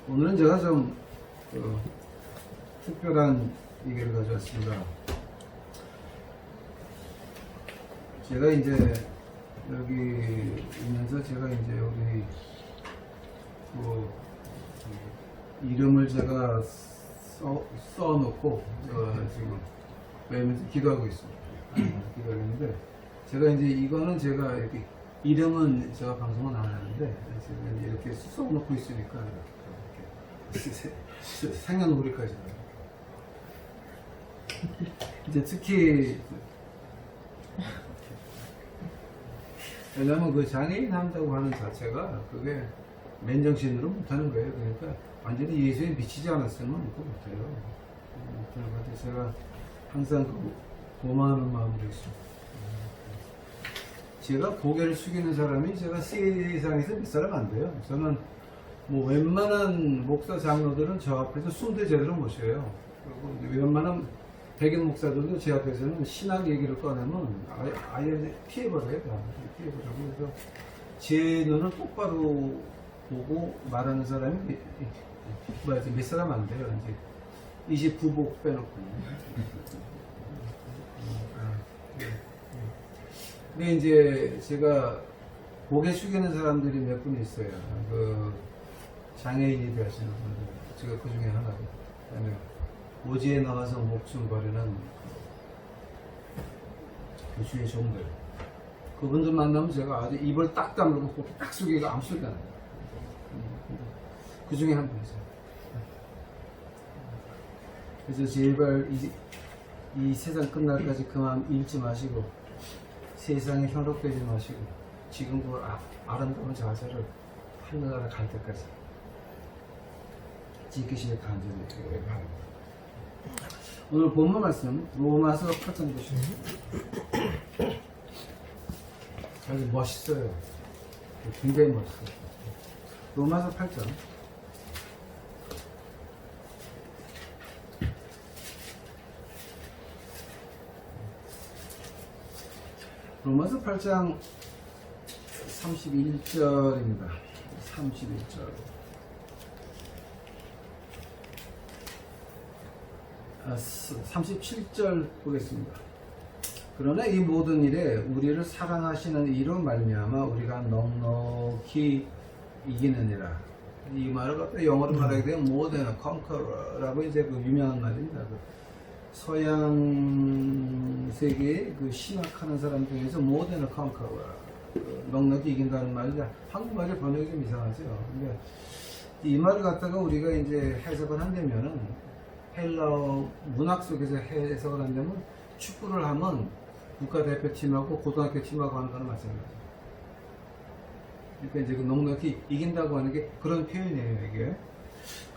오늘은 제가 좀 특별한 얘기를 가져왔습니다. 제가 이제 여기 있면서 제가 이제 여기 이름을 제가 써놓고 지금 매일매일 기도하고 있습니다. 기도하는데 제가 이제 이거는 제가 이렇게 이름은 제가 방송은 안 하는데 제가 이제 이렇게 써놓고 있으니까 이렇게 생년월일까지 이제 특히 왜냐면 그 장애인 한다고 하는 자체가 그게 맨정신으로 못하는 거예요. 그러니까 완전히 예수에 미치지 않았으면 그거 못해요. 못하는 것 같아요. 제가 항상 고마워하는 마음으로 있습니다. 제가 고개를 숙이는 사람이 제가 세상에서 몇 사람 안 돼요. 저는 뭐 웬만한 목사 장로들은 저 앞에서 숨도 제대로 못 쉬어요. 그리고 웬만한 백인 목사들도 제 앞에서는 신학 얘기를 꺼내면 아예 피해버려요. 피해버리고. 그래서 제 눈을 똑바로 보고 말하는 사람이 몇 사람 안 돼요. 이제 29복 빼놓고. 근데 이제 제가 고개 숙이는 사람들이 몇 분 있어요. 그 장애인이 되시는 분들. 제가 그 중에 하나고. 그다음에 오지에 나가서 목숨 버리는 교수의 종들. 그분들 만나면 제가 아주 입을 딱 다물고 고개 딱 숙이고 아무 소리가 안 나요. 그 중에 한 분이세요. 그래서 제발 이 세상 끝날까지 그만 잃지 마시고 세상에 현혹되지 마시고 지금 그 아름다운 자세를 하늘나라 갈 때까지 지키시길 간절히 바랍니다. 오늘 본문 말씀 로마서 8장 보시면 아주 멋있어요. 굉장히 멋있어요. 로마서 8장 로마서 8장 31절입니다. 31절. 37절 보겠습니다. 그러나 이 모든 일에 우리를 사랑하시는 이로 말미암아 우리가 넉넉히 이기느니라. 이 말을 갖다 영어로 말하게 되면 more than a conqueror라고 이제 그 유명한 말입니다. 서양 세계의 그 신학하는 사람 중에서 more than a conqueror, 넉넉히 이긴다는 말이 한국말의 번역이 좀 이상하죠. 근데 이 말을 갖다가 우리가 이제 해석을 한다면은 헬라어 문학 속에서 해석을 한다면 축구를 하면 국가대표팀하고 고등학교팀하고 하는 거는 마찬가지죠. 그러니까 이제 그 넉넉히 이긴다고 하는 게 그런 표현이에요, 이게.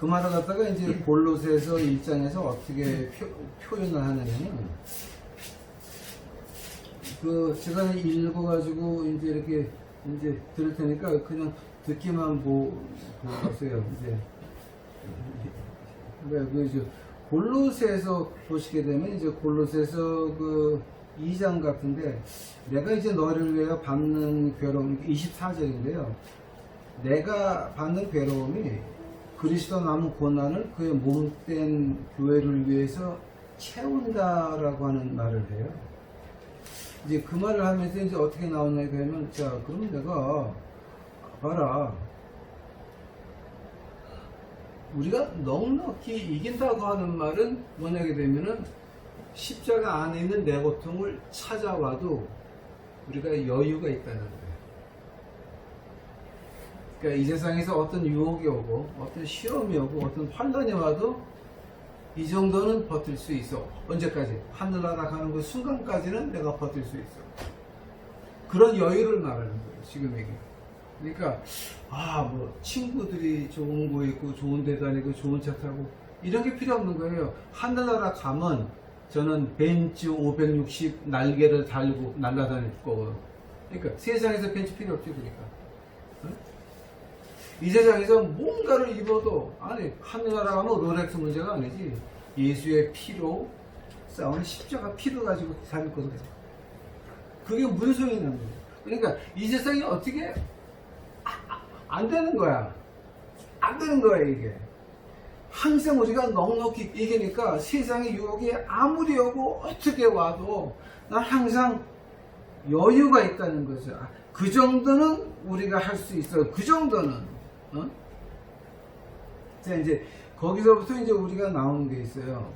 그 말을 갖다가 이제 골로새서 1장에서 어떻게 표현을 하느냐면, 제가 읽어가지고 이제 이렇게 이제 들을 테니까 그냥 듣기만 보세요. 이제. 골로새서 보시게 되면 이제 골로새서 2장 같은데, 내가 이제 너를 위하여 받는 괴로움, 24절인데요. 내가 받는 괴로움이 그리스도 남은 고난을 그의 몸된 교회를 위해서 채운다라고 하는 말을 해요. 이제 그 말을 하면서 이제 어떻게 나오냐 그러면, 자, 그럼 내가 봐라. 우리가 넉넉히 이긴다고 하는 말은 뭐냐게 되면은 십자가 안에 있는 내 고통을 찾아와도 우리가 여유가 있다는 거예요. 그러니까 이 세상에서 어떤 유혹이 오고 어떤 시험이 오고 어떤 환난이 와도 이 정도는 버틸 수 있어. 언제까지? 하늘나라 가는 그 순간까지는 내가 버틸 수 있어. 그런 여유를 말하는 거예요, 지금 얘기. 그러니까 뭐 친구들이 좋은 거 있고 좋은 데 다니고 좋은 차 타고 이런 게 필요 없는 거예요. 하늘나라 가면 저는 벤츠 560 날개를 달고 날아다닐 거거든. 그러니까 세상에서 벤츠 필요 없죠. 그러니까 응? 이 세상에서 뭔가를 입어도 아니 하늘나라 가면 롤렉스 문제가 아니지. 예수의 피로 싸우는 십자가 피로 가지고 다닐 거거든. 그게 무슨 소용이 나는 거예요. 그러니까 이 세상이 어떻게 안 되는 거야. 안 되는 거예요, 이게. 항상 우리가 넉넉히 이기니까 세상의 유혹이 아무리 오고 어떻게 와도 난 항상 여유가 있다는 거죠. 그 정도는 우리가 할 수 있어요. 그 정도는. 자, 이제 거기서부터 이제 우리가 나오는 게 있어요.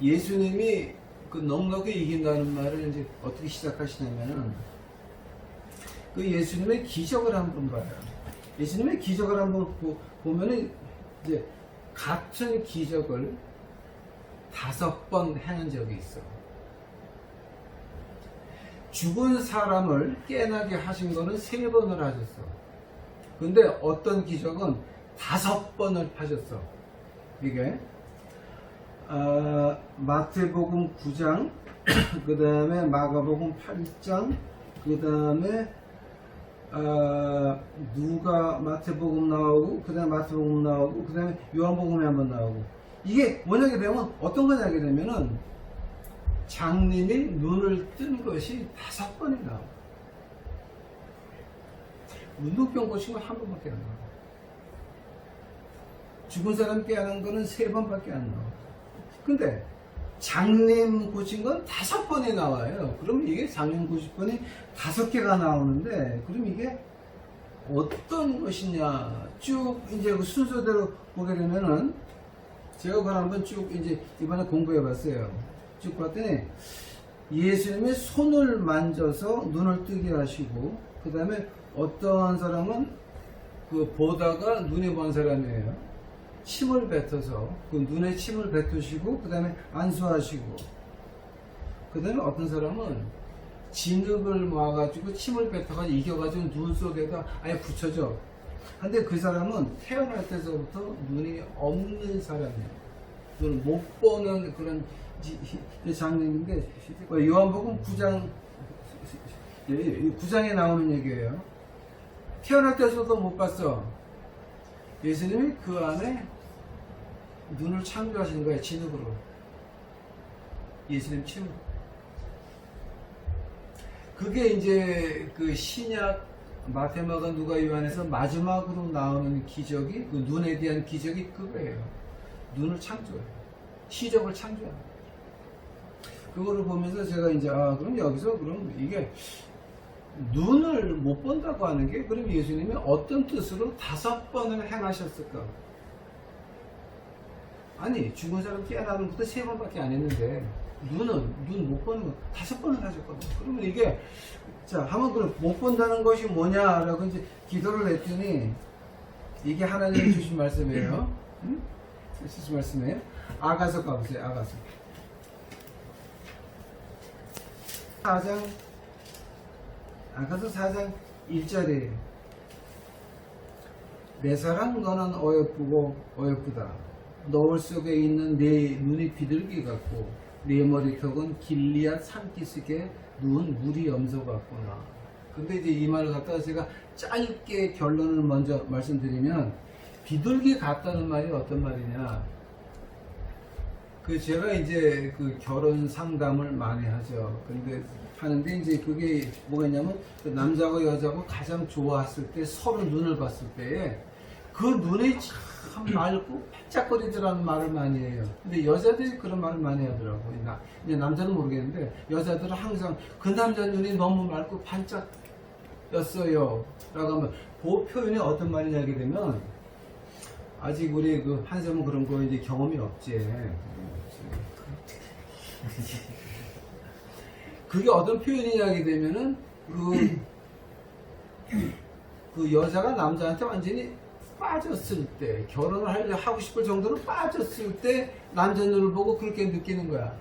예수님이 그 넉넉히 이긴다는 말을 이제 어떻게 시작하시냐면은 그 예수님의 기적을 한번 봐요. 예수님의 기적을 한번 보면은 이제 같은 기적을 5번 행한 적이 있어. 죽은 사람을 깨나게 하신 거는 3번을 하셨어. 근데 어떤 기적은 5번을 하셨어. 이게 마태복음 9장, 그 다음에 마가복음 8장, 그 다음에 누가 마태복음 나오고, 그 다음에 마태복음 나오고, 그 다음에 요한복음에 한번 나오고. 이게 뭐냐게 되면 어떤 거냐게 되면은 장님이 눈을 뜬 것이 5번이 나와. 운동병 고친 건 1번밖에 안 나와. 죽은 사람 깨어난 거는 3번밖에 안 나와. 근데 장님 고친 건 5번이 나와요. 그럼 이게 장님 고친 번이 5개가 나오는데, 그럼 이게 어떤 것이냐? 쭉 이제 그 순서대로 보게 되면은, 제가 그걸 한번 쭉 이제 이번에 공부해 봤어요. 쭉 봤더니, 예수님의 손을 만져서 눈을 뜨게 하시고, 그 다음에 어떤 사람은 그 보다가 눈이 먼 사람이에요. 침을 뱉어서 그 눈에 침을 뱉으시고, 그 다음에 안수하시고, 그 다음에 어떤 사람은 진흙을 모아가지고 침을 뱉어가지고 이겨가지고 눈 속에다 아예 붙여줘. 근데 그 사람은 태어날 때서부터 눈이 없는 사람이에요. 눈을 못 보는 그런 장면인데, 요한복음 9장에 나오는 얘기예요. 태어날 때서도 못 봤어. 예수님이 그 안에 눈을 창조하시는 거예요. 진흙으로. 예수님 침으로. 그게 이제 그 신약 마태마가 누가 요한에서 마지막으로 나오는 기적이, 그 눈에 대한 기적이 그거예요. 눈을 창조해요. 시적을 창조합니다. 그거를 보면서 제가 이제 그럼 여기서 그럼 이게 눈을 못 본다고 하는 게, 그럼 예수님이 어떤 뜻으로 5번을 행하셨을까? 아니, 죽은 사람 깨어나는 것도 3번밖에 안 했는데, 눈 못 보는 거 5번을 하셨거든요. 그러면 이게, 자, 한번 그럼 못 본다는 것이 뭐냐라고 이제 기도를 했더니, 이게 하나님이 주신 말씀이에요. 응? 주신 말씀이에요. 아가서 가보세요, 아가서. 4장 1절에 내 사랑 너는 어여쁘고 어여쁘다. 너울 속에 있는 내 눈이 비둘기 같고 내 머리턱은 길리앗 산기슭에 누운 무리 염소 같구나. 근데 이제 이 말을 갖다가 제가 짧게 결론을 먼저 말씀드리면, 비둘기 같다는 말이 어떤 말이냐, 그 제가 이제 그 결혼 상담을 많이 하죠. 근데 하는데 이제 그게 뭐가 있냐면, 그 남자하고 여자하고 가장 좋아했을 때 서로 눈을 봤을 때에 그 눈이 참 맑고 반짝거리더라는 말을 많이 해요. 근데 여자들이 그런 말을 많이 하더라고요. 이제 남자는 모르겠는데 여자들은 항상 그 남자 눈이 너무 맑고 반짝였어요 라고 하면, 그 표현이 어떤 말이냐 하게 되면, 아직 우리 그 한샘은 그런 거 이제 경험이 없지. 그게 어떤 표현이냐 하게 되면은, 그 여자가 남자한테 완전히 빠졌을 때, 결혼을 하고 싶을 정도로 빠졌을 때 남자 눈을 보고 그렇게 느끼는 거야.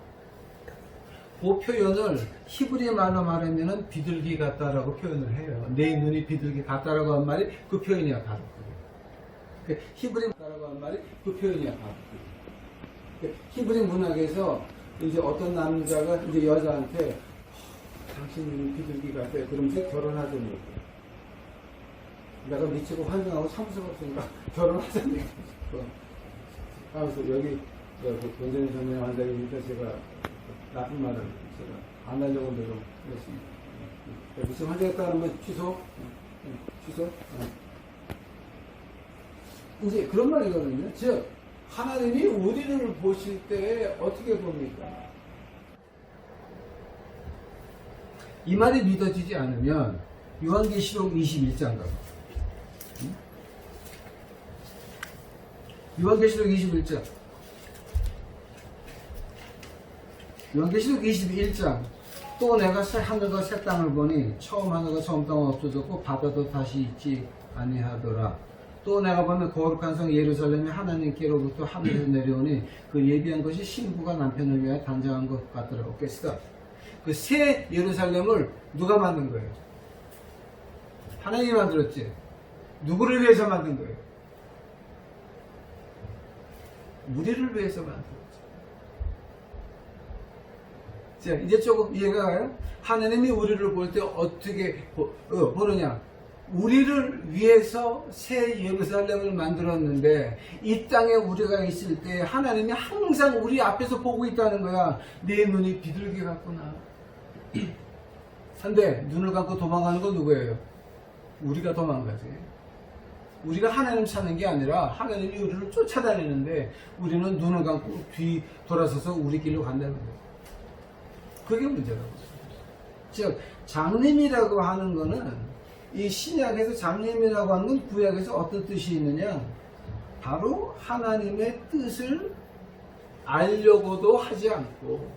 그 표현을 히브리 말로 말하면은 비둘기 같다라고 표현을 해요. 내 눈이 비둘기 같다라고 한 말이 그 표현이야, 바로. 히브리 문화라고 하는 말이 그 표현이야, 바로. 히브리 문학에서 이제 어떤 남자가 이제 여자한테 당신 눈이 비둘기 같아요. 그러면서 결혼하자는 얘기. 내가 미치고 환장하고 참을 수가 없으니까 결혼하자는 얘기. 그래서 여기 원장님 선생님 환장이니까 제가 나쁜 말을 제가 안 하려고 노력했습니다. 무슨 환장했다 하면 취소? 취소? 이제 그런 말이거든요. 즉 하나님이 우리를 보실 때 어떻게 봅니까? 이 말이 믿어지지 않으면 요한계시록 21장 가봐. 요한계시록 21장. 요한계시록 21장. 또 내가 새 하늘과 새 땅을 보니 처음 하늘과 처음 땅은 없어졌고 바다도 다시 있지 아니하더라. 또 내가 보면 거룩한 성 예루살렘이 하나님께로부터 하늘에서 내려오니 그 예비한 것이 신부가 남편을 위하여 단장한 것 같더라. 오케이스다. 그 새 예루살렘을 누가 만든 거예요? 하나님이 만들었지. 누구를 위해서 만든 거예요? 우리를 위해서 만들었지. 자, 이제 조금 이해가 가요? 하나님이 우리를 볼 때 어떻게 보느냐? 우리를 위해서 새 예루살렘을 만들었는데 이 땅에 우리가 있을 때 하나님이 항상 우리 앞에서 보고 있다는 거야. 내 눈이 비둘기 같구나. 근데 눈을 감고 도망가는 건 누구예요? 우리가 도망가지. 우리가 하나님 찾는 게 아니라 하나님이 우리를 쫓아다니는데 우리는 눈을 감고 뒤 돌아서서 우리 길로 간다는 거예요. 그게 문제라고. 즉 장림이라고 하는 거는 이 신약에서 장림이라고 하는 건 구약에서 어떤 뜻이 있느냐? 바로 하나님의 뜻을 알려고도 하지 않고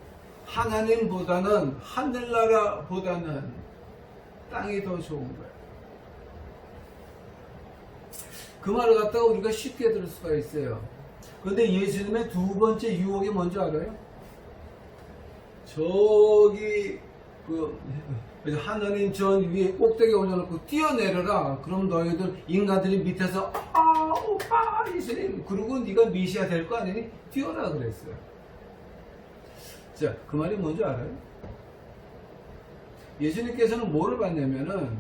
하나님보다는 하늘나라보다는 땅이 더 좋은 거야. 그 말을 갖다가 우리가 쉽게 들을 수가 있어요. 그런데 예수님의 두 번째 유혹이 뭔지 알아요? 저기 하나님 전 위에 꼭대기에 올려놓고 뛰어내려라. 그럼 너희들 인간들이 밑에서 오빠 예수님 그러고 네가 메시아 될 거 아니니? 뛰어라 그랬어요. 자, 그 말이 뭔지 알아요? 예수님께서는 뭐를 받냐면은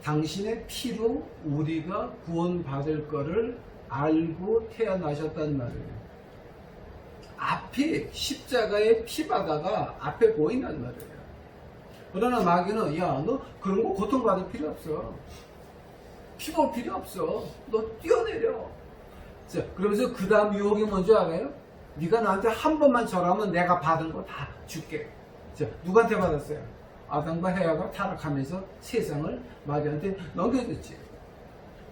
당신의 피로 우리가 구원받을 거를 알고 태어나셨단 말이에요. 앞에 십자가의 피바다가 앞에 보인단 말이에요. 그러나 마귀는 야, 너 그런 거 고통받을 필요 없어. 피 볼 필요 없어. 너 뛰어내려. 자, 그러면서 그 다음 유혹이 뭔지 알아요? 네가 나한테 한 번만 절하면 내가 받은 거 다 줄게. 자, 누구한테 받았어요? 아담과 헤아가 타락하면서 세상을 마귀한테 넘겨줬지.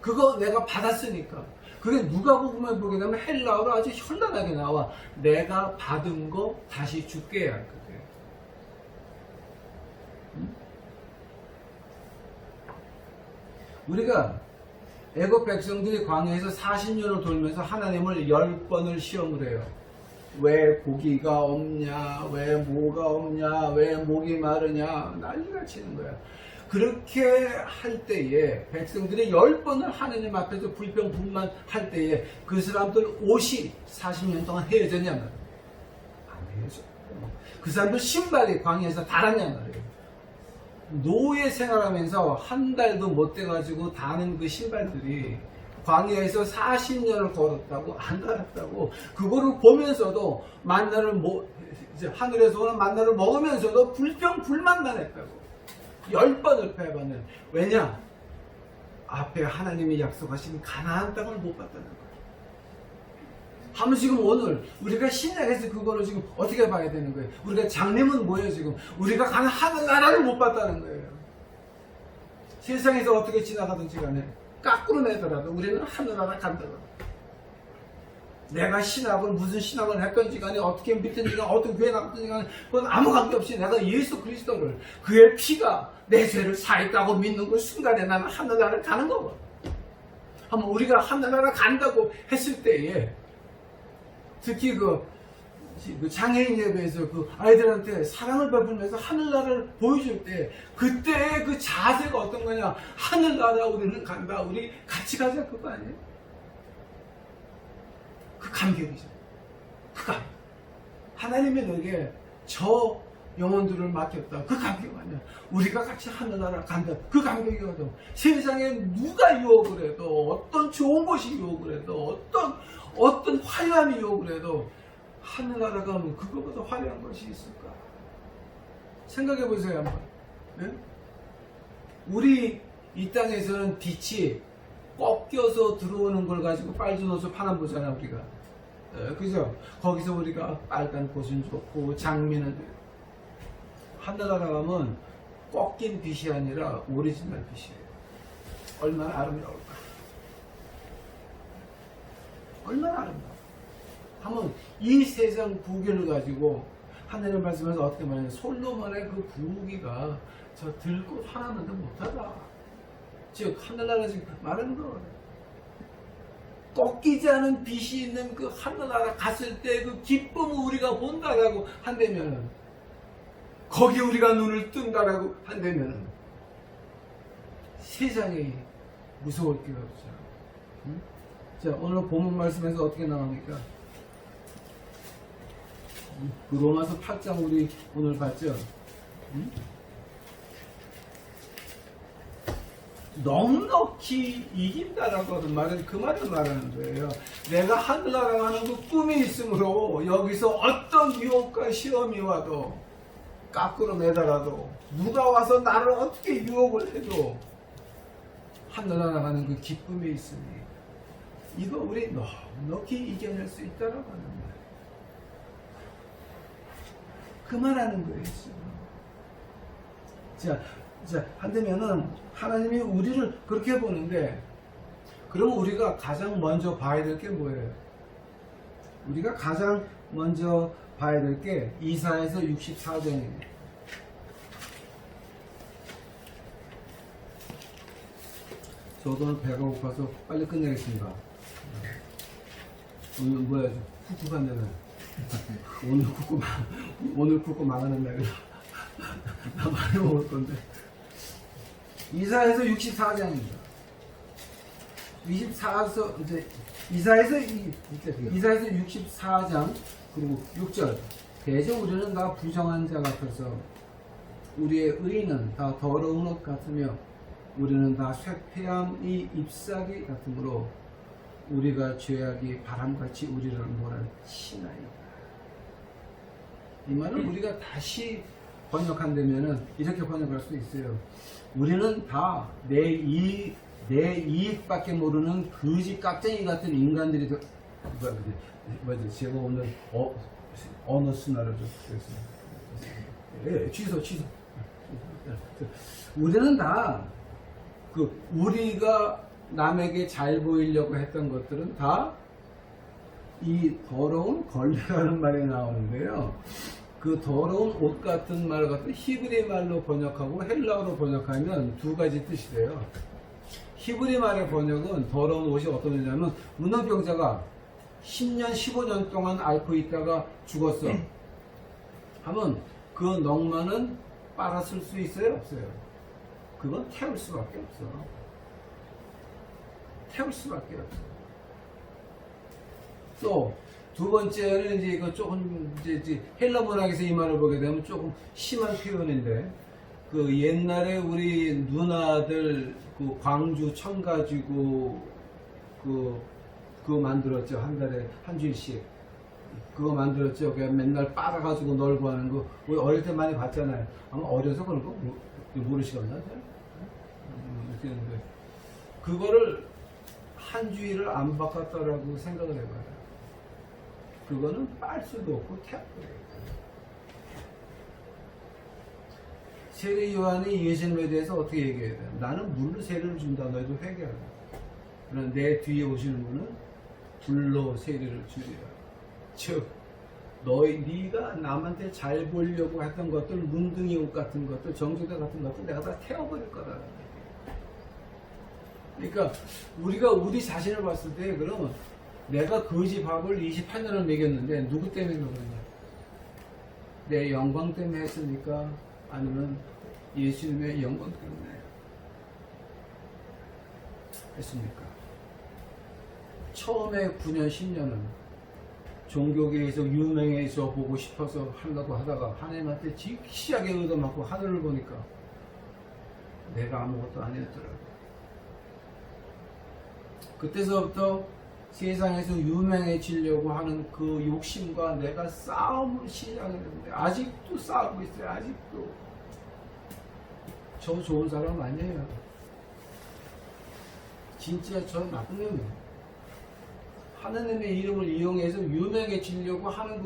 그거 내가 받았으니까. 그게 누가복음에 보게 되면 헬라어로 아주 현란하게 나와. 내가 받은 거 다시 줄게. 그게. 우리가 애국 백성들이 광야에서 40년을 돌면서 하나님을 10번을 시험을 해요. 왜 고기가 없냐, 왜 뭐가 없냐, 왜 목이 마르냐, 난리가 치는 거야. 그렇게 할 때에 백성들이 10번을 하나님 앞에서 불평불만 할 때에 그 사람들 옷이 40년 동안 헤어졌냐 말이야. 안 헤어져. 그 사람들 신발이 광야에서 닳았냐 말이에요. 노예 생활하면서 한 달도 못 돼가지고 다는 그 신발들이 광야에서 40년을 걸었다고 안 닳았다고. 그거를 보면서도 만나를 하늘에서 오는 만나를 먹으면서도 불평불만만 했다고. 10번을 패받는. 왜냐? 앞에 하나님이 약속하신 가나안 땅을 못 봤다는 거예요. 하면 지금 오늘 우리가 신약에서 그거를 지금 어떻게 봐야 되는 거예요? 우리가 장님은 뭐예요 지금? 우리가 가는 하늘나라를 못 봤다는 거예요. 세상에서 어떻게 지나가든지 간에 까꾸로 내더라도 우리는 하늘나라 간다고. 내가 신학을 무슨 신학을 했던지 간에 어떻게 믿든지 간에 어떤 교회 나갔든지 간에 그건 아무 관계없이 내가 예수 그리스도를 그의 피가 내 죄를 사했다고 믿는 그 순간에 나는 하늘나라를 가는 거고. 한번 우리가 하늘나라 간다고 했을 때에 특히 그 장애인 예배에서 그 아이들한테 사랑을 베풀면서 하늘나라를 보여줄 때 그때 그 자세가 어떤 거냐? 하늘나라 우리는 간다. 우리 같이 가자 그거 아니에요? 그 감격이죠. 그 감격. 하나님이 너에게 저 영혼들을 맡겼다. 그 감격 아니야. 우리가 같이 하늘나라 간다. 그 감격이거든. 세상에 누가 유혹을 해도 어떤 좋은 것이 유혹을 해도 어떤 화려함이 유혹을 해도 하늘나라 가면 그거보다 화려한 것이 있을까? 생각해 보세요 한번. 네? 우리 이 땅에서는 빛이 꺾여서 들어오는 걸 가지고 빨주 노초 파나 보잖아 우리가. 그죠? 거기서 우리가 빨간 꽃은 좋고 장미는 하늘나라 가면 꺾인 빛이 아니라 오리지널 빛이에요. 얼마나 아름다울까? 얼마나 아름다워. 한번 이 세상 부귀를 가지고 하늘의 말씀에서 어떻게 말하냐, 솔로몬의 그 부귀가 저 들꽃 하나만도 못하다. 즉 하늘나라 지금 말하는 거, 꺾이지 않은 빛이 있는 그 하늘나라 갔을 때 그 기쁨을 우리가 본다라고 한다면, 거기에 우리가 눈을 뜬다라고 한다면 세상이 무서울 게 없죠. 응? 자, 오늘 본문 말씀에서 어떻게 나옵니까? 그 로마서 8장 우리 오늘 봤죠? 응? 넉넉히 이긴다라고 하는 말은 그 말을 말하는 거예요. 내가 하늘나라 가는 그 꿈이 있으므로 여기서 어떤 유혹과 시험이 와도 까꾸로 매달아도 누가 와서 나를 어떻게 유혹을 해도 하늘나라 가는 그 기쁨이 있으니 이거 우리 넉넉히 이겨낼 수 있다라고 하는 거예요. 그 말하는 거예요. 자, 한다면은 하나님이 우리를 그렇게 보는데, 그럼 우리가 가장 먼저 봐야 될 게 뭐예요? 우리가 가장 먼저 봐야 될 게 이사야서 64장입니다. 저도 오늘 배가 고파서 빨리 끝내겠습니다. 오늘 뭐야, 쿡쿡한 데는 오늘 쿡쿡 망하는 날이라 나 많이 먹을 건데. 이사야서 64장입니다. 이사야서 64장 그리고 6절. 대저 우리는 다 부정한 자 같아서 우리의 의는 다 더러운 옷 같으며 우리는 다 쇠폐함이 잎사귀 같으므로 우리가 죄악이 바람같이 우리를 몰아치나이다. 이 말을 우리가 다시 번역한다면은 이렇게 번역할 수 있어요. 우리는 다 내 이익밖에 모르는 거지 깍쟁이 같은 인간들이 뭐지? 제가 오늘 언어 순화를 좀 했어요. 취소. 우리는 다 우리가 남에게 잘 보이려고 했던 것들은 다 이 더러운 걸레라는 말이 나오는데요. 그 더러운 옷 같은 말 같은 히브리 말로 번역하고 헬라어로 번역하면 두 가지 뜻이 돼요. 히브리 말의 번역은 더러운 옷이 어떤 의미냐면, 문어병자가 10년, 15년 동안 앓고 있다가 죽었어. 하면 그 넝마는 빨아쓸 수 있어요? 없어요? 그건 태울 수밖에 없어. 태울 수밖에 없어. 또 두 번째는 이제 이거 조금 이제 헬라 문학에서 이 말을 보게 되면 조금 심한 표현인데, 그 옛날에 우리 누나들 그 광주 청 가지고 그거 만들었죠. 한 달에 한 주일씩 그거 만들었죠. 그냥 맨날 빨아가지고 널고 하는 거 우리 어릴 때 많이 봤잖아요. 아마 어려서 그런 거 모르시겠나? 그거를 한 주일을 안 바꿨다라고 생각을 해봐요. 그거는 빨 수도 없고 태우고 돼요. 세례 요한이 예수님에 대해서 어떻게 얘기해야 돼요? 나는 물로 세례를 준다. 너희도 회개하라. 그러나 내 뒤에 오시는 분은 불로 세례를 주리라. 즉 네가 남한테 잘 보이려고 했던 것들, 문둥이 옷 같은 것들, 정조대 같은 것들 내가 다 태워버릴 거다. 그러니까 우리가 우리 자신을 봤을 때, 그러면 내가 거지 밥을 28년을 먹였는데 누구 때문에 먹었냐? 내 영광 때문에 했습니까? 아니면 예수님의 영광 때문에 했습니까? 처음에 9년, 10년은 종교계에서 유명해서 보고 싶어서 하려고 하다가 하나님한테 지키하게 얻어맞고 하늘을 보니까 내가 아무것도 아니었더라고. 그때서부터 세상에서 유명해지려고 하는 그 욕심과 내가 싸움을 시작했는데 아직도 싸우고 있어요. 아직도. 저 좋은 사람 아니에요. 진짜 저 나쁜 놈이에요. 하나님의 이름을 이용해서 유명해지려고 하는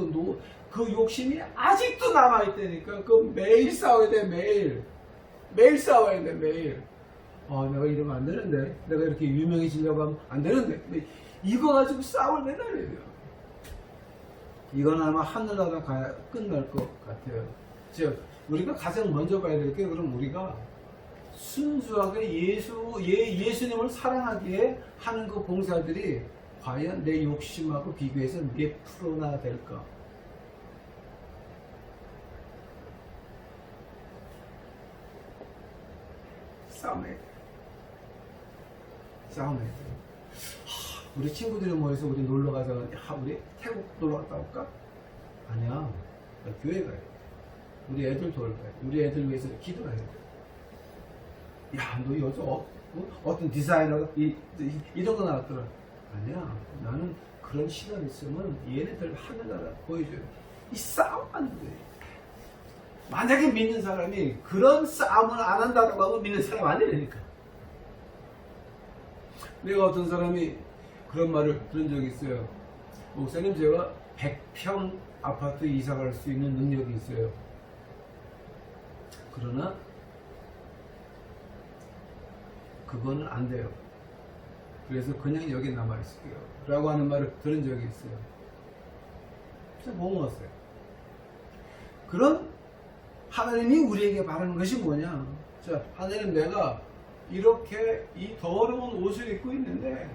그 욕심이 아직도 남아있다니까. 그 매일 싸워야 돼, 매일. 매일 싸워야 돼, 매일. 내가 이러면 안 되는데. 내가 이렇게 유명해지려고 하면 안 되는데. 근데 이거 가지고 싸울 매달려요. 이건 아마 하늘나라 끝날 것 같아요. 즉, 우리가 가장 먼저 봐야 될 게, 그럼 우리가 순수하게 예수님을 사랑하기에 하는 그 봉사들이 과연 내 욕심하고 비교해서 몇 프로나 될까? 싸움해야 돼. 우리 친구들이 모여서 우리 놀러 가자. 우리 태국 놀러 갔다 올까? 아니야. 나 교회 가야 돼. 우리 애들 돌봐야 돼. 우리 애들 위해서 기도해야 돼. 야, 너 요즘 어떤 디자이너가 이런 거 나왔더라. 아니야. 나는 그런 시간 있으면 얘네들 하늘나라 보여줘요. 이 싸움 안 돼. 만약에 믿는 사람이 그런 싸움을 안 한다고 하면 믿는 사람 아니라니까. 내가 어떤 사람이 그런 말을 들은 적이 있어요. 목사님, 제가 100평 아파트 이사 갈 수 있는 능력이 있어요. 그러나 그거는 안 돼요. 그래서 그냥 여기 남아있을게요. 라고 하는 말을 들은 적이 있어요. 진짜 고마웠어요. 그런 하나님이 우리에게 바라는 것이 뭐냐? 자, 하나님, 내가 이렇게 이 더러운 옷을 입고 있는데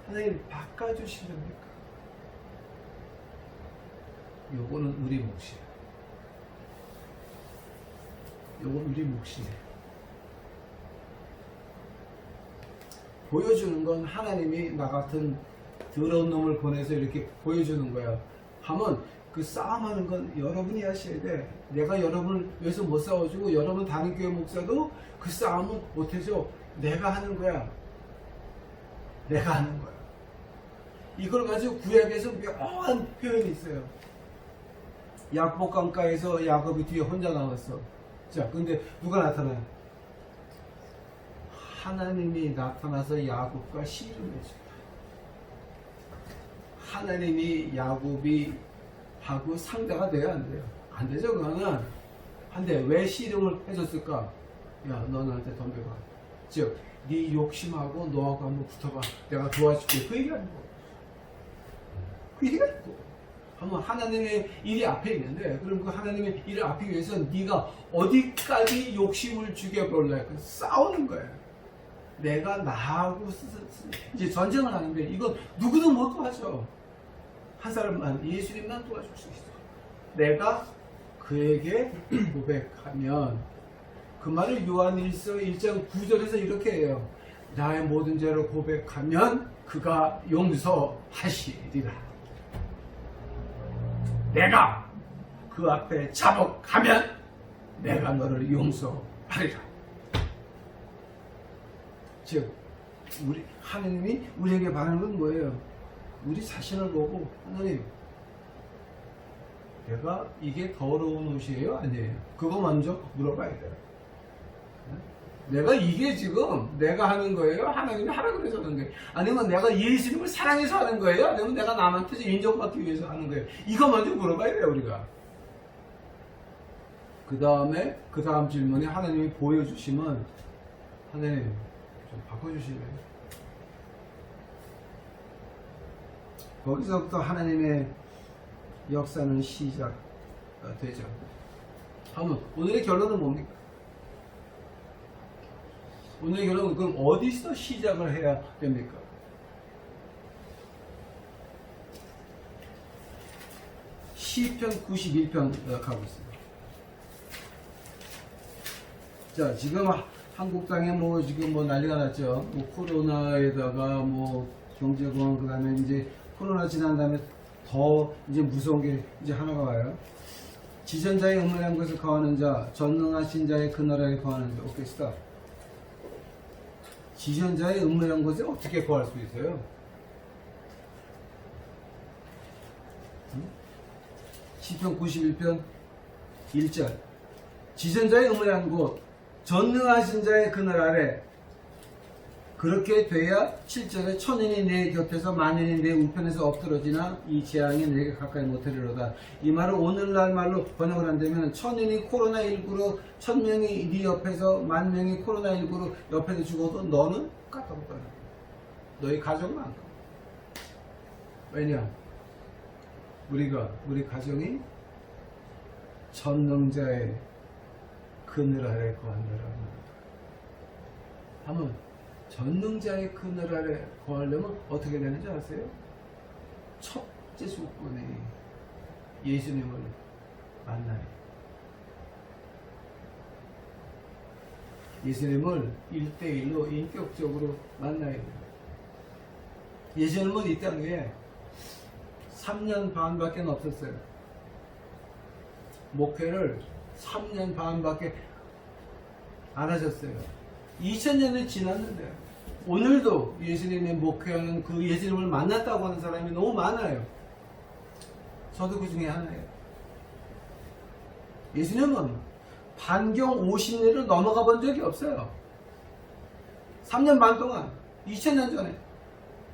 하나님 바꿔주시렵니까? 요거는 우리 몫이에요. 요건 우리 몫이에요. 보여주는 건 하나님이 나 같은 더러운 놈을 보내서 이렇게 보여주는 거야. 하면 그 싸움하는 건 여러분이 하셔야 돼. 내가 여러분을 위해서 못 싸워주고 여러분 다른 교회 목사도 그 싸움은 못해줘. 내가 하는 거야. 내가 하는 거야. 이걸 가지고 구약에서 묘한 표현이 있어요. 야곱 강가에서 야곱이 뒤에 혼자 남았어. 자, 근데 누가 나타나요? 하나님이 나타나서 야곱과 씨름해줘요. 하나님이 야곱이 하고 상대가 돼야 안 돼요? 안 되죠, 그거는. 한데 왜 씨름을 해줬을까? 야, 너 나한테 덤벼봐. 즉, 네 욕심하고 너하고 한번 붙어봐. 내가 도와줄게. 그 얘기가 있고. 그 얘기가 있고. 한번 하나님의 일이 앞에 있는데, 그럼 그 하나님의 일을 앞에 위해서 네가 어디까지 욕심을 죽여볼래? 싸우는 거예요. 내가 나하고 이제 전쟁을 하는데 이건 누구도 못 도와줘. 한 사람만, 예수님만 도와줄 수 있어. 내가 그에게 고백하면, 그 말을 요한일서 1장 9절에서 이렇게 해요. 나의 모든 죄를 고백하면 그가 용서하시리라. 내가 그 앞에 자복하면 내가 너를 용서하리라. 즉, 하나님이 우리에게 바라는 건 뭐예요? 우리 자신을 보고, 하나님, 내가 이게 더러운 옷이에요? 아니에요? 그거 먼저 물어봐야 돼요. 내가 이게 지금 내가 하는 거예요? 하나님이 하라고 그래서 하는 거예요? 아니면 내가 예수님을 사랑해서 하는 거예요? 아니면 내가 남한테 인정받기 위해서 하는 거예요? 이거 먼저 물어봐야 돼요, 우리가. 그 다음 질문에 하나님이 보여주시면, 하나님, 좀 바꿔주실래요? 거기서부터 하나님의 역사는 시작되죠. 한번 오늘의 결론은 뭡니까? 오늘의 결론은 그럼 어디서 시작을 해야 됩니까? 시편 91편 가고 있습니다. 자, 지금 한국 땅에 지금 난리가 났죠. 코로나에다가 경제공황, 그 다음에 이제 코로나 지난 다음에 더 이제 무서운 게 이제 하나가 와요. 지전자의 음란한 것을 거하는 자, 전능하신 자의 그 나라에 거하는 자. 오케이, 스탑. 지전자의 음란한 것에 어떻게 거할 수 있어요? 시편 91편 1절. 지전자의 음란한 곳, 전능하신 자의 그늘 아래 그렇게 돼야 7절에 천인이 내 곁에서 만인이 내 우편에서 엎드러지나 이 재앙이 내게 가까이 못하리로다. 이 말을 오늘날 말로 번역을 한다면 천인이 코로나19로 1000명이 네 옆에서 10,000명이 코로나19로 옆에서 죽어도 너는 까딱없다. 너희 가족은 안 가. 왜냐? 우리 가정이 전능자의 그늘 아래 거한다라는 한번 전능자의 그늘 아래 거하려면 어떻게 되는지 아세요? 첫째 조건이 예수님을 만나요. 예수님을 1대1로 인격적으로 만나야 돼요. 예수님은 이 땅에 3년 반밖에 없었어요. 목회를 3년 반밖에 안 하셨어요. 2000년이 지났는데 오늘도 예수님의 목회하는 그 예수님을 만났다고 하는 사람이 너무 많아요. 저도 그 중에 하나예요. 예수님은 반경 50리를 넘어가 본 적이 없어요. 3년 반 동안 2000년 전에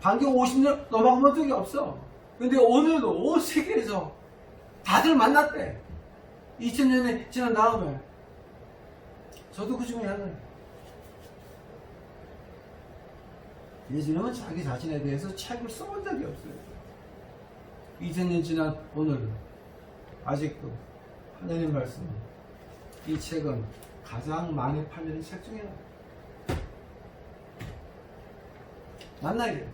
반경 50리 넘어가 본 적이 없어. 근데 오늘도 온 세계에서 다들 만났대. 2000년이 지난 다음에. 저도 그 중에 하나예요. 예수님은 자기 자신에 대해서 책을 써본 적이 없어요. 2000년 지난 오늘 아직도 하나님 말씀, 이 책은 가장 많이 팔리는 책 중에 하나예요. 만나야 돼요.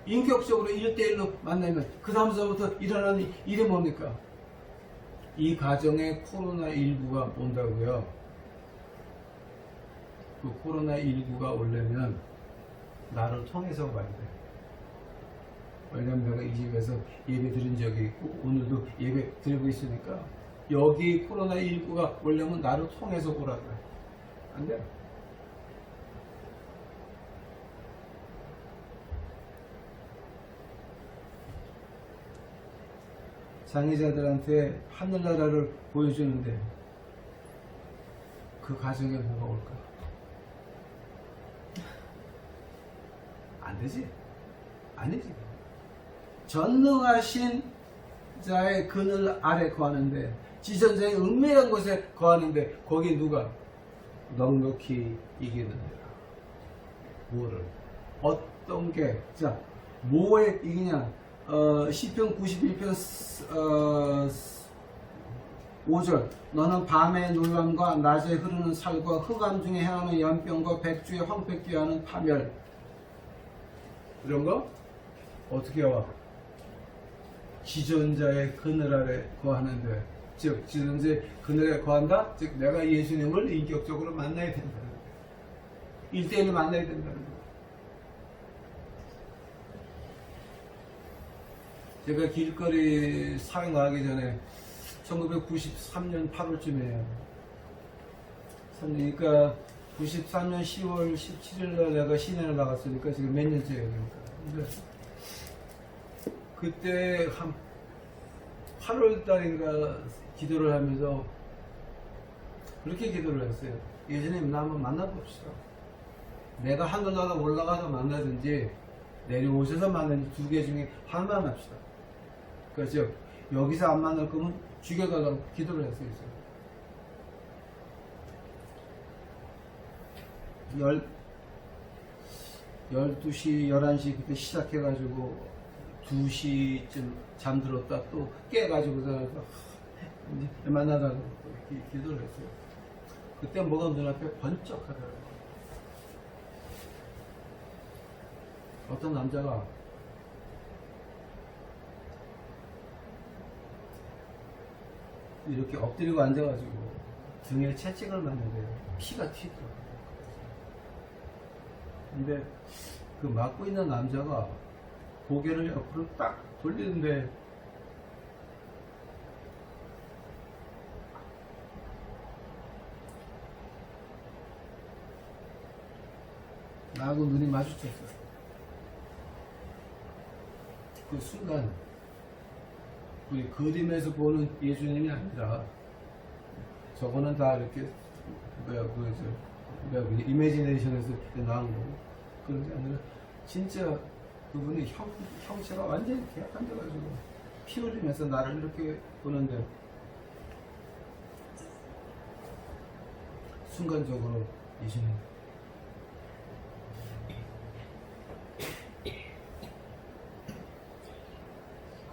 인격적으로 1대1로 만나면 그 다음서부터 일어나는 일이 뭡니까? 이 가정에 코로나19가 온다고요. 그 코로나19가 오려면 나를 통해서 와야 돼. 왜냐면 내가 이 집에서 예배 드린 적이 있고 오늘도 예배 드리고 있으니까 여기 코로나19가 오려면 나를 통해서 오라고 해. 안 돼. 장애자들한테 하늘나라를 보여주는데 그 가정에 뭐가 올까? 안 되지? 아니지. 전능하신 자의 그늘 아래 거하는데, 지전자의 은밀한 곳에 거하는데, 거기 누가? 넉넉히 이기는 데라. 뭐를? 어떤 게? 자, 뭐에 이기냐? 시편 91편 5절. 너는 밤의 놀람과 낮에 흐르는 살과 흑암 중에 행하는 연병과 백주의 황폐귀하는 파멸, 이런 거 어떻게 와? 지존자의 그늘 아래 거하는데, 즉 지존자의 그늘에 거한다? 즉 내가 예수님을 인격적으로 만나야 된다는 거예요. 1대1로 만나야 된다는 거예요. 제가 길거리 사회 나가기 전에 1993년 8월쯤이에요. 그러니까 93년 10월 17일날 내가 시내를 나갔으니까 지금 몇 년째예요. 그러니까. 그때 한 8월달인가 기도를 하면서 그렇게 기도를 했어요. 예수님, 나 한번 만나봅시다. 내가 하늘나라 올라가서 만나든지 내려오셔서 만나든지 두 개 중에 하나만 합시다. 그렇죠? 여기서 안 만날 거면 죽여달라고 기도를 했어요. 12시, 11시 그때 시작해가지고 2시쯤 잠들었다 또 깨가지고서 이제 만나다가 기도를 했어요. 그때 뭐가 눈앞에 번쩍하더라고요. 어떤 남자가 이렇게 엎드리고 앉아가지고 등에 채찍을 맞는데 피가 튀더라고요. 근데 그 맞고 있는 남자가 고개를 옆으로 딱 돌리는데 나하고 눈이 마주쳤어요. 그 순간 우리 그림에서 보는 예수님이 아니라 저거는 다 이렇게 이미지네이션에서 나온 거고 그런 게 아니라 진짜 그분이 형체가 완전히 계약한데가지고 피 흘리면서 나를 이렇게 보는데 순간적으로 예수님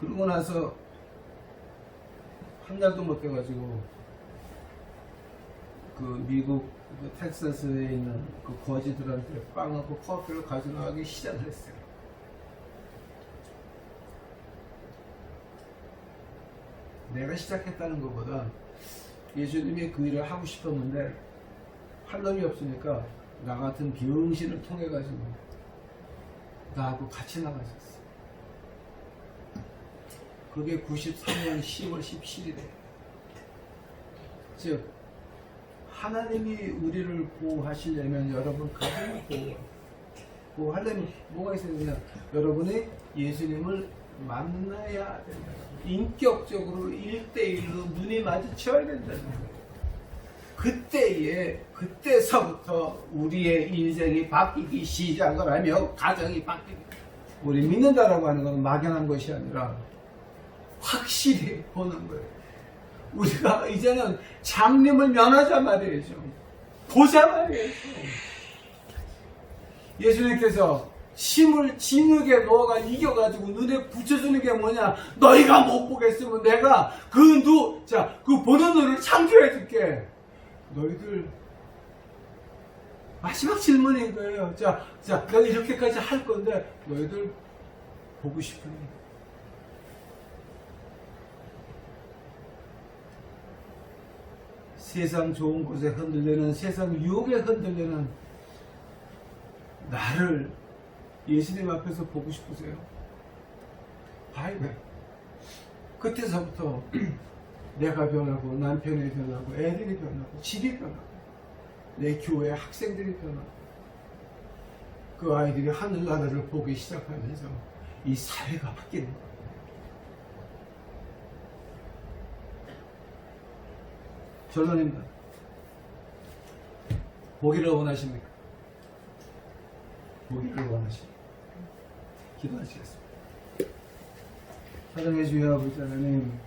그러고 나서 한 달도 못 돼가지고 그 미국 그 텍사스에 있는 그 거지들한테 빵하고 커피를 가져가기 시작을 했어요. 내가 시작했다는 것보다 예수님이 그 일을 하고 싶었는데 할 놈이 없으니까 나 같은 비응신을 통해 가지고 나하고 같이 나가셨어. 그게 93년 10월 17일에 즉 하나님이 우리를 보호하시려면 여러분 가정을 보호하려면 뭐가 있어야 되냐? 여러분이 예수님을 만나야 된다. 인격적으로 1대1로 눈이 마주쳐야 된다는 거예요. 그때서부터 우리의 인생이 바뀌기 시작을 하며 가정이 바뀌기. 우리 믿는다라고 하는 건 막연한 것이 아니라 확실히 보는 거예요. 우리가 이제는 장님을 면하자 말이죠. 보자 말이죠. 예수님께서 힘을 진흙에 넣어가 이겨가지고 눈에 붙여주는 게 뭐냐? 너희가 못 보겠으면 내가 그 보는 눈을 창조해 줄게. 너희들 마지막 질문인 거예요. 자, 내가 이렇게까지 할 건데 너희들 보고 싶으니 세상 좋은 곳에 흔들리는 세상 유혹에 흔들리는 나를 예수님 앞에서 보고 싶으세요? 봐야 돼. 그때서부터 내가 변하고 남편이 변하고 애들이 변하고 집이 변하고 내 교회 학생들이 변하고 그 아이들이 하늘나라를 보기 시작하면서 이 사회가 바뀌는 거예요. 결론입니다. 보기를 원하십니까? 보기를 원하십니까? 기도하시겠습니다. 사랑해 주여 아버지 하나님,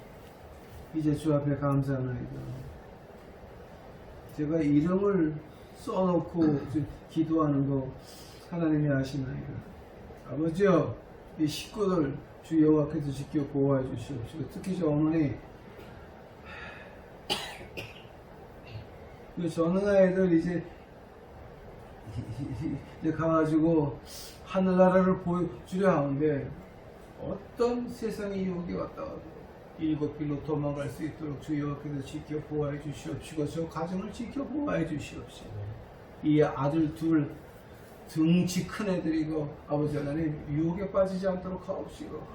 이제 주 앞에 감사하나이다. 제가 이름을 써놓고 기도하는 거 하나님이 아시나이다. 아버지여, 이 식구들 주 여호와께서 지켜 보호해 주시옵시고, 특히 저 어머니 저는 아이들 이제 가가지고 하늘나라를 보여주려 하는데 어떤 세상의 유혹이 왔다 가도 일곱 길로 도망갈 수 있도록 주 여호와께서 지켜 보호해 주시옵시고 저 가정을 지켜 보호해 주시옵시고 이 아들 둘 등치 큰 애들이고 아버지 하나님 유혹에 빠지지 않도록 하옵시고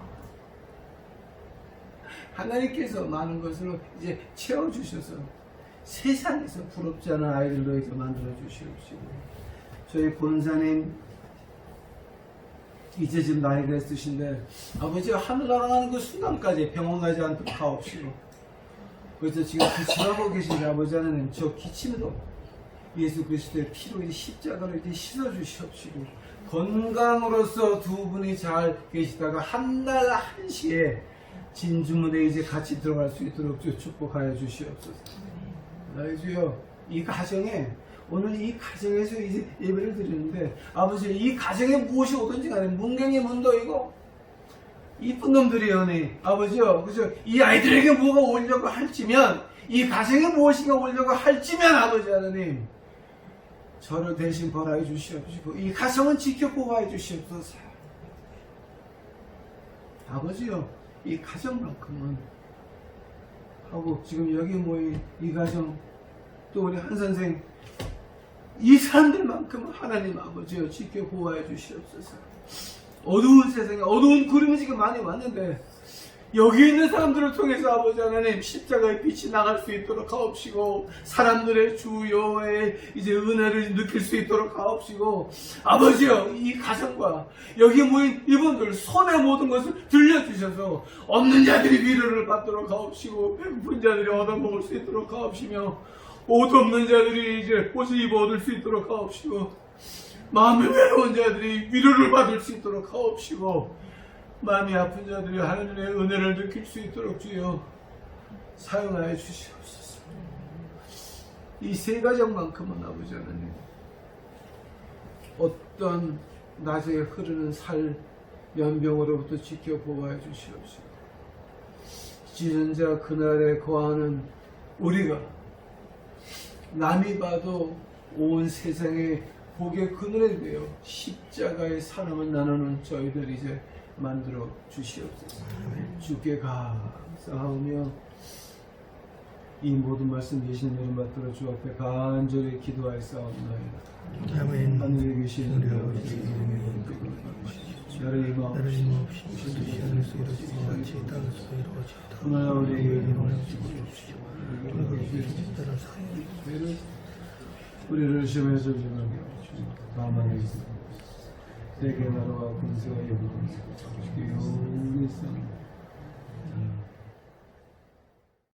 하나님께서 많은 것으로 이제 채워주셔서 세상에서 부럽지 않은 아이들로 이제 만들어 주시옵시고 저희 본사님 이제 지금 나이가 있으신데 아버지가 하늘 날아가는 그 순간까지 병원 가지 않도록 하옵시고 그래서 지금 기침하고 계신 아버지 하나님 저 기침도 예수 그리스도의 피로 이제 십자가를 이제 씻어 주시옵시고 건강으로서 두 분이 잘 계시다가 한날 한시에 진주문에 이제 같이 들어갈 수 있도록 축복하여 주시옵소서. 나의 주여, 이 가정에 오늘 이 가정에서 이제 예배를 드리는데 아버지 이 가정에 무엇이 오든지 간에 문경의 문도이고 이쁜 놈들이오니 아버지요 그죠 이 아이들에게 뭐가 오려고 할지면 이 가정에 무엇인가 오려고 할지면 아버지 하나님 저를 대신 벌하여 주시옵시고 이 가정은 지켜 보호해 주시옵소서. 아버지요 이 가정만큼은 하고 지금 여기 모인 이 가정 또 우리 한 선생 이 사람들만큼 하나님 아버지여 지켜 보호해 주시옵소서. 어두운 세상에 어두운 구름이 지금 많이 왔는데 여기 있는 사람들을 통해서 아버지 하나님 십자가의 빛이 나갈 수 있도록 하옵시고 사람들의 주 여호와의 이제 은혜를 느낄 수 있도록 하옵시고 아버지여 이 가정과 여기 모인 이분들 손의 모든 것을 들려주셔서 없는 자들이 위로를 받도록 하옵시고 배고픈 자들이 얻어먹을 수 있도록 하옵시며 옷 없는 자들이 이제 옷을 입어 얻을 수 있도록 하옵시고, 마음이 외로운 자들이 위로를 받을 수 있도록 하옵시고, 마음이 아픈 자들이 하나님의 은혜를 느낄 수 있도록 주여 사용하여 주시옵소서. 이 세 가정만큼은 아버지 하나님, 어떤 낮에 흐르는 살 연병으로부터 지켜 보호하여 주시옵시고, 지은 자 그날에 거하는 우리가 남이 봐도 온 세상에 복의 그늘에 되어 십자가의 사랑을 나누는 저희들 이제 만들어 주시옵소서. 주께 감사하며 이 모든 말씀 계신 이름 받들어 주 앞에 간절히 기도하였사옵나이다. 하늘에 계신 우리 아버지, 나를 임하옵시고 오늘 우리에게 우리를 시험에 들지 말게 하옵시고 다만 내게 나라와 권세와 영광